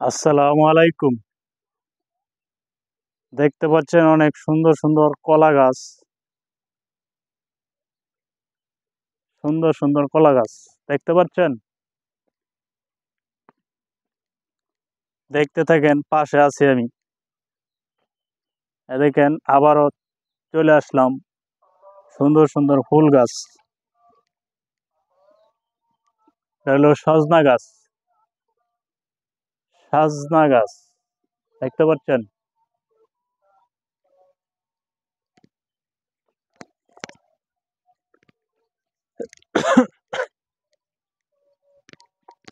আসসালামু আলাইকুম। দেখতে পাচ্ছেন অনেক সুন্দর সুন্দর কলা গাছ। সুন্দর সুন্দর কলা গাছ দেখতে পাচ্ছেন। দেখতে থাকেন, পাশে আছি আমি। দেখেন আবারও চলে আসলাম। সুন্দর সুন্দর ফুল গাছ। এটা হলো সজনা গাছ। সজনা গাছ দেখতে পাচ্ছেন।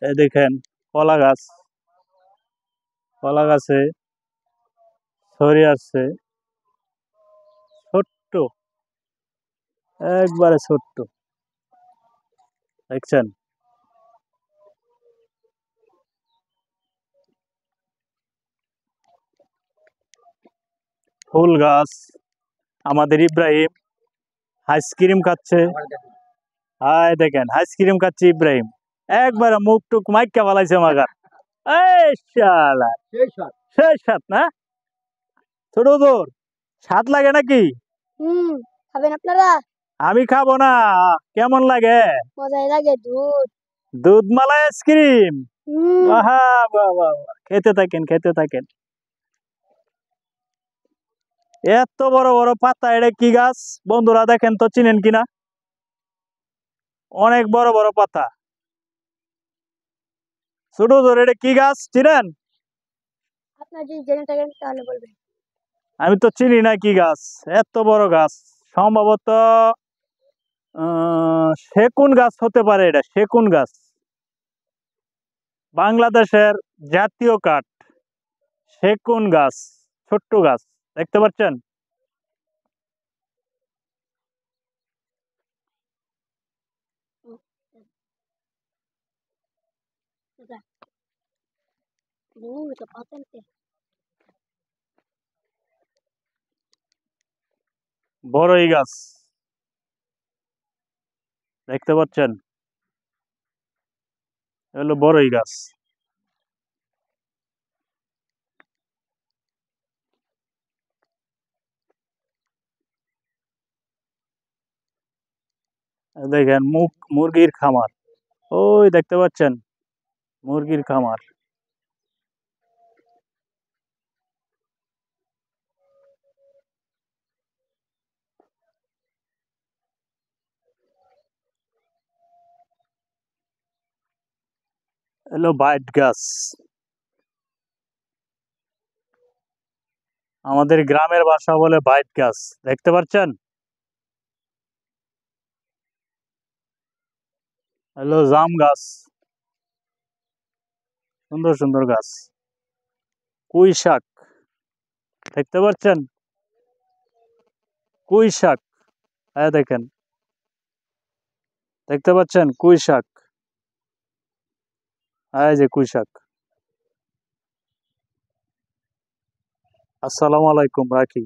এই দেখেন কলা গাছ। কলা গাছে ছড়িয়ে আসছে ছোট্ট, একবারে ছোট্ট। দেখছেন ফুল গাছ। আমাদের ইব্রাহিম আইসক্রিম খাচ্ছে। হাই দেখেন আইসক্রিম খাচ্ছে ইব্রাহিম। একবারে মুখ টুক মাইকা ফেলাইছে মাগার। এই শালা সেই স্বাদ না? ছোট তোর স্বাদ লাগে নাকি? হুম, খাবেন আপনারা? আমি খাবো না। কেমন লাগে? মজাই লাগে দুধ। দুধ মালাই আইসক্রিম। হুম, বাহা বাহ বাহ বাহ। খেতে থাকেন খেতে থাকেন। এত বড় বড় পাতা, এটা কি গাছ বন্ধুরা? দেখেন তো, চিনেন কিনা? অনেক বড় বড় পাতা। ছোট তোর এটা কি গাছ চিনেন? আপনার যদি জেনে থাকেন তাহলে বলবেন। আমি তো চিনি না কি গাছ। এত বড় গাছ সম্ভবত সেগুন গাছ হতে পারে। এটা সেগুন গাছ, বাংলাদেশের জাতীয় কাঠ। সেগুন গাছ, ছোট্ট গাছ দেখতে পাচ্ছেন। এটা পাতাতে বড়ই গাছ দেখতে পাচ্ছেন। হলো বড়ই গাছ। দেখেন মুরগির খামার। ওই দেখতে পাচ্ছেন মুরগির খামার। হলো বাইট গাছ। আমাদের গ্রামের ভাষা বলে বাইট গাছ দেখতে পাচ্ছেন। হলো জাম গাছ। সুন্দর সুন্দর গাছ। পুঁই শাক দেখতে পাচ্ছেন। পুঁই শাক, হ্যাঁ দেখেন দেখতে পাচ্ছেন পুঁই শাক। এই যে পুঁই শাক। আসসালামু আলাইকুম, রাখি।